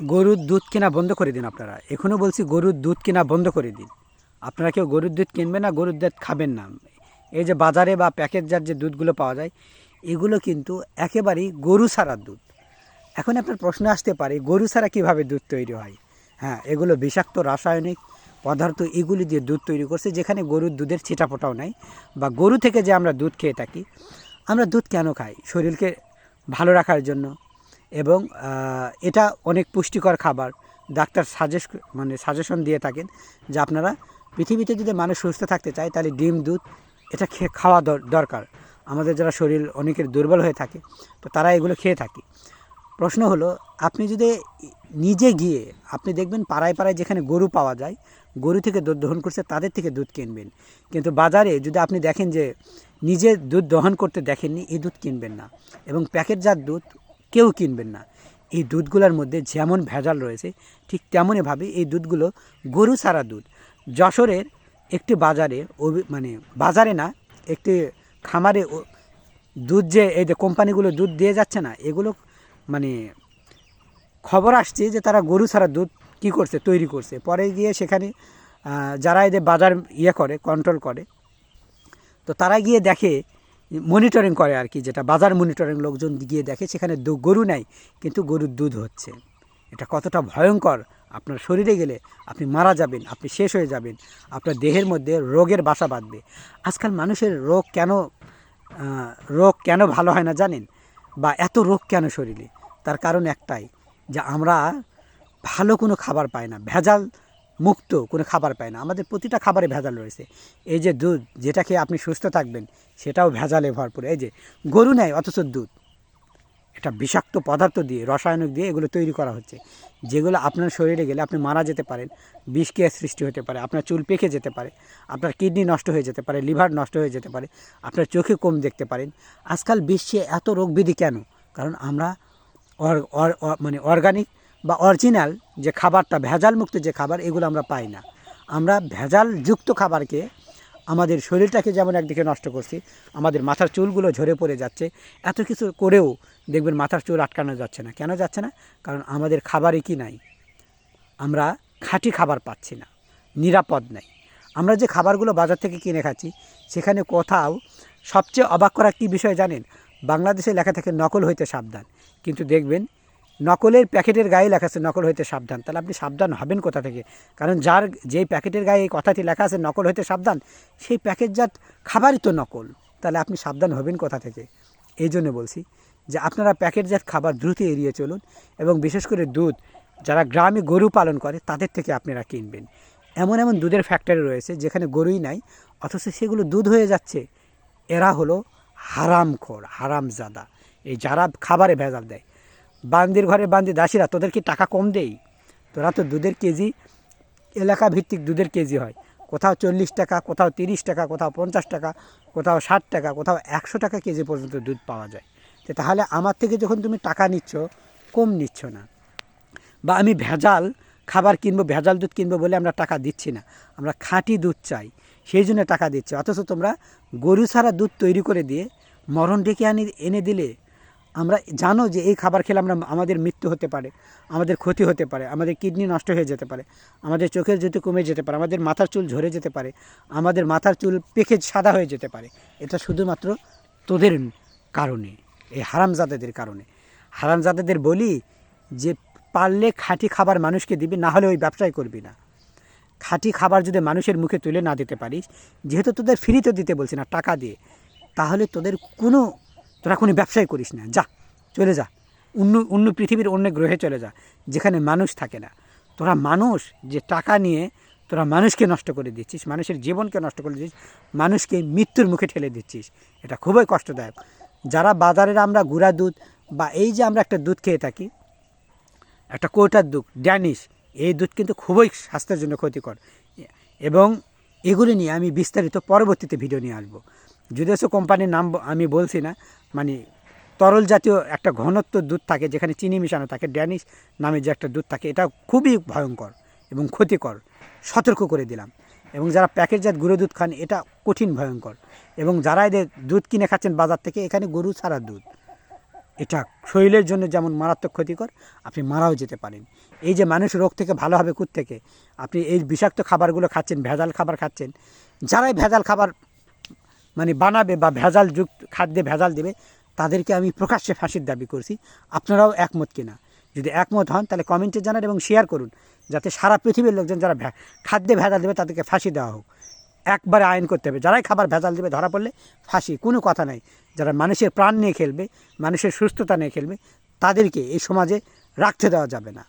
গরুর দুধ কেনা বন্ধ করে দিন। আপনারা এখনও বলছি গরুর দুধ কেনা বন্ধ করে দিন। আপনারা কেউ গরুর দুধ কিনবেন না, গরুর দুধ খাবেন না। এই যে বাজারে বা প্যাকেটজাত যে দুধগুলো পাওয়া যায়, এগুলো কিন্তু একেবারেই গরু ছাড়ার দুধ। এখন আপনার প্রশ্ন আসতে পারে, গরু ছাড়া কীভাবে দুধ তৈরি হয়? হ্যাঁ, এগুলো বিষাক্ত রাসায়নিক পদার্থ এগুলি দিয়ে দুধ তৈরি করছে, যেখানে গরুর দুধের ছিটাফোঁটাও নাই। বা গরু থেকে যে আমরা দুধ খেয়ে থাকি, আমরা দুধ কেন খাই? শরীরকে ভালো রাখার জন্য, এবং এটা অনেক পুষ্টিকর খাবার। ডাক্তার সাজেশন দিয়ে থাকেন যে আপনারা পৃথিবীতে যদি মানুষ সুস্থ থাকতে চায়, তাহলে ডিম দুধ এটা খাওয়া দরকার। আমাদের যারা শরীর অনেকের দুর্বল হয়ে থাকে, তো তারা এগুলো খেয়ে থাকে। প্রশ্ন হলো, আপনি যদি নিজে গিয়ে আপনি দেখবেন পাড়ায় পাড়ায় যেখানে গরু পাওয়া যায়, গরু থেকে দুধ দহন করছে, তাদের থেকে দুধ কিনবেন। কিন্তু বাজারে যদি আপনি দেখেন যে নিজে দুধ দহন করতে দেখেননি, এই দুধ কিনবেন না। এবং প্যাকেটজাত দুধ কেউ কিনবেন না। এই দুধগুলোর মধ্যে যেমন ভেজাল রয়েছে, ঠিক তেমনইভাবে এই দুধগুলো গরু ছাড়া দুধ। যশোরের একটি বাজারে, বাজারে না, একটি খামারে দুধ যে এই যে কোম্পানিগুলো দুধ দিয়ে যাচ্ছে না, এগুলো খবর আসছে যে তারা গরু ছাড়া দুধ কী করছে, তৈরি করছে। পরে গিয়ে সেখানে যারা এদের বাজার করে, কন্ট্রোল করে, তো তারা গিয়ে দেখে, মনিটরিং করে আর কি, যেটা বাজার মনিটরিং লোকজন গিয়ে দেখে সেখানে গরু নেই, কিন্তু গরুর দুধ হচ্ছে। এটা কতটা ভয়ঙ্কর! আপনার শরীরে গেলে আপনি মারা যাবেন, আপনি শেষ হয়ে যাবেন, আপনার দেহের মধ্যে রোগের বাসা বাঁধবে। আজকাল মানুষের রোগ কেন ভালো হয় না জানেন? বা এত রোগ কেন শরীরে? তার কারণ একটাই, যে আমরা ভালো কোনো খাবার পাই না, ভেজাল মুক্ত কোনো খাবার পাই না। আমাদের প্রতিটা খাবারে ভেজাল রয়েছে। এই যে দুধ, যেটা খেয়ে আপনি সুস্থ থাকবেন, সেটাও ভেজালে ভরপুর। এই যে গরু নেয়, অথচ দুধ, এটা বিষাক্ত পদার্থ দিয়ে, রসায়নিক দিয়ে এগুলো তৈরি করা হচ্ছে, যেগুলো আপনার শরীরে গেলে আপনি মারা যেতে পারেন, বিষক্রিয়ার সৃষ্টি হতে পারে, আপনার চুল পেকে যেতে পারে, আপনার কিডনি নষ্ট হয়ে যেতে পারে, লিভার নষ্ট হয়ে যেতে পারে, আপনার চোখে কম দেখতে পারেন। আজকাল বিশ্বে এত রোগবিধি কেন? কারণ আমরা অর্গানিক বা অরিজিনাল যে খাবারটা, ভেজাল মুক্ত যে খাবার, এগুলো আমরা পাই না। আমরা ভেজালযুক্ত খাবারকে, আমাদের শরীরটাকে যেমন একদিকে নষ্ট করছি, আমাদের মাথার চুলগুলো ঝরে পড়ে যাচ্ছে। এত কিছু করেও দেখবেন মাথার চুল আটকানো যাচ্ছে না। কেন যাচ্ছে না? কারণ আমাদের খাবারই কি নাই, আমরা খাঁটি খাবার পাচ্ছি না, নিরাপদ নাই। আমরা যে খাবারগুলো বাজার থেকে কিনে খাচ্ছি, সেখানে কোথাও, সবচেয়ে অবাক করা কী বিষয় জানেন? বাংলাদেশে লেখা থাকে নকল হইতে সাবধান, কিন্তু দেখবেন নকলের প্যাকেটের গায়ে লেখা আছে নকল হইতে সাবধান। তাহলে আপনি সাবধান হবেন কোথা থেকে? কারণ যেই প্যাকেটের গায়ে এই কথাটি লেখা আছে নকল হইতে সাবধান, সেই প্যাকেটজাত খাবারই তো নকল। তাহলে আপনি সাবধান হবেন কোথা থেকে? এই জন্য বলছি যে আপনারা প্যাকেটজাত খাবার দ্রুত এড়িয়ে চলুন, এবং বিশেষ করে দুধ, যারা গ্রামে গরু পালন করে তাদের থেকে আপনারা কিনবেন। এমন এমন দুধের ফ্যাক্টরি রয়েছে যেখানে গরুই নাই, অথচ সেগুলো দুধ হয়ে যাচ্ছে। এরা হলো হারামখোর, হারামজাদা। এই যারা খাবারে ভেজাল দেয়, বান্দির ঘরে বান্দি দাসীরা, তোদের কি টাকা কম দেই? তোরা তো দুধের কেজি, এলাকা ভিত্তিক দুধের কেজি হয়, কোথাও 40 টাকা, কোথাও 30 টাকা, কোথাও 50 টাকা, কোথাও 60 টাকা, কোথাও 100 টাকা কেজি পর্যন্ত দুধ পাওয়া যায়। তো তাহলে আমার থেকে যখন তুমি টাকা নিচ্ছ, কম নিচ্ছ না। বা আমি ভেজাল খাবার কিনবো, ভেজাল দুধ কিনবো বলে আমরা টাকা দিচ্ছি না, আমরা খাঁটি দুধ চাই, সেই জন্য টাকা দিচ্ছি। অথচ তোমরা গরু ছাড়া দুধ তৈরি করে দিয়ে মরণ ডেকে এনে দিলে। আমরা জানো যে এই খাবার খেলে আমাদের মৃত্যু হতে পারে, আমাদের ক্ষতি হতে পারে, আমাদের কিডনি নষ্ট হয়ে যেতে পারে, আমাদের চোখের জ্যোতি কমে যেতে পারে, আমাদের মাথার চুল ঝরে যেতে পারে, আমাদের মাথার চুল পেকে সাদা হয়ে যেতে পারে। এটা শুধুমাত্র তোদের কারণে, এই হারামজাদাদের কারণে। হারামজাদাদের বলি যে পারলে খাঁটি খাবার মানুষকে দিবি, না হলে ওই ব্যবসায় করবি না। খাঁটি খাবার যদি মানুষের মুখে তুলে না দিতে পারিস, যেহেতু তোদের ফ্রিতে দিতে বলছি না, টাকা দিয়ে, তাহলে তোরা কোনো ব্যবসায় করিস না, যা, চলে যা, অন্য পৃথিবীর অন্য গ্রহে চলে যা, যেখানে মানুষ থাকে না। তোরা মানুষ যে টাকা নিয়ে তোরা মানুষকে নষ্ট করে দিচ্ছিস, মানুষের জীবনকে নষ্ট করে দিচ্ছিস, মানুষকে মৃত্যুর মুখে ঠেলে দিচ্ছিস। এটা খুবই কষ্টদায়ক। যারা বাজারের আমরা গুঁড়া দুধ, বা এই যে আমরা একটা দুধ খেয়ে থাকি, একটা কৌটার দুধ, ড্যানিশ, এই দুধ কিন্তু খুবই স্বাস্থ্যের জন্য ক্ষতিকর। এবং এগুলি নিয়ে আমি বিস্তারিত পরবর্তীতে ভিডিও নিয়ে আসবো। যদিও কোম্পানির নাম আমি বলছি না, তরল জাতীয় একটা ঘনত্ব দুধ থাকে, যেখানে চিনি মিশানো থাকে, ড্যানিশ নামে যে একটা দুধ থাকে, এটা খুবই ভয়ঙ্কর এবং ক্ষতিকর, সতর্ক করে দিলাম। এবং যারা প্যাকেটজাত গুঁড়ো দুধ খান, এটা কঠিন ভয়ঙ্কর। এবং যারা এদের দুধ কিনে খাচ্ছেন বাজার থেকে, এখানে গরু ছাড়া দুধ, এটা শরীরের জন্য যেমন মারাত্মক ক্ষতিকর, আপনি মারাও যেতে পারেন। এই যে মানুষ রোগ থেকে ভালো হবে থেকে আপনি এই বিষাক্ত খাবারগুলো খাচ্ছেন, ভেজাল খাবার খাচ্ছেন। যারাই ভেজাল খাবার মানে বানাবে বা ভেজাল যুক্ত খাদ্যে ভেজাল দেবে, তাদেরকে আমি প্রকাশ্যে ফাঁসির দাবি করছি। আপনারাও একমত কিনা? যদি একমত হন তাহলে কমেন্টে জানান এবং শেয়ার করুন, যাতে সারা পৃথিবীর লোকজন যারা খাদ্যে ভেজাল দেবে তাদেরকে ফাঁসি দেওয়া হোক। একবারে আইন করতে হবে, যারাই খাবার ভেজাল দেবে ধরা পড়লে ফাঁসি, কোনো কথা নাই। যারা মানুষের প্রাণ নিয়ে খেলবে, মানুষের সুস্থতা নিয়ে খেলবে, তাদেরকে এই সমাজে রাখতে দেওয়া যাবে না।